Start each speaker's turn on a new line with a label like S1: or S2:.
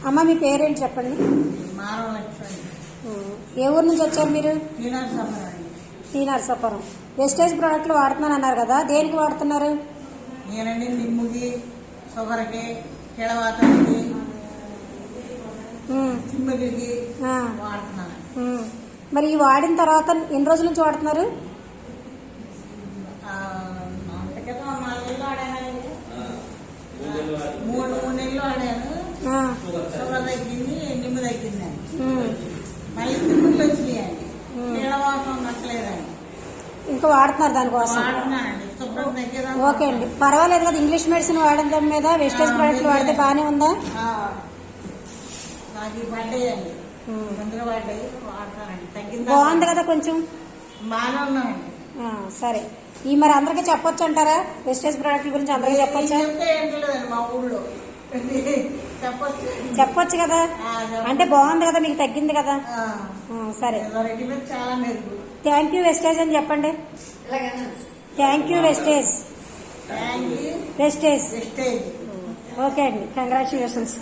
S1: అమ్మ మీ పేరేంటి చెప్పండి. ఏ ఊరు నుంచి వచ్చారు మీరు? టీ నరసాపురం. వెస్టేజ్ ప్రోడక్ట్లు వాడుతున్నాను అన్నారు కదా, దేనికి వాడుతున్నారు?
S2: నేనండి నిమ్ముకి, షుగర్కి, కిడవాతకి, చిమ్మికి వాడుతున్నాను.
S1: మరి ఈ వాడిన తర్వాత ఎన్ని రోజుల నుంచి వాడుతున్నారు?
S2: మూడు నెలలు వాడాను. షుగర్ తగ్గింది, నిమ్ము తగ్గిందండి. మళ్ళీ తిమ్ముళ్ళు వచ్చినాయండి, కిడవాతం నచ్చలేదండి.
S1: ఇంకా వాడుతున్నారు దానికోసం? ఓకే అండి, పర్వాలేదు కదా. ఇంగ్లీష్ మెడిసిన్ వాడడం మీద వెస్టేజ్ ప్రోడక్ట్లు వాడితే బాగానే ఉందా? బాగుంది కదా, కొంచెం
S2: బాగానే ఉన్నానండి.
S1: సరే, ఈ మరి అందరికీ చెప్పొచ్చు అంటారా? వెస్టేజ్ ప్రోడక్ట్ల గురించి అందరికీ చెప్పొచ్చా?
S2: మా ఊళ్ళో
S1: చెప్పొచ్చు కదా, అంటే బాగుంది కదా, మీకు తగ్గింది కదా. సరే,
S2: చాలా మెరుగు.
S1: థ్యాంక్ యూ వెస్టేజ్ అని చెప్పండి. థ్యాంక్ యూ వెస్టేజ్. ఓకే అండి, కంగ్రాచులేషన్స్.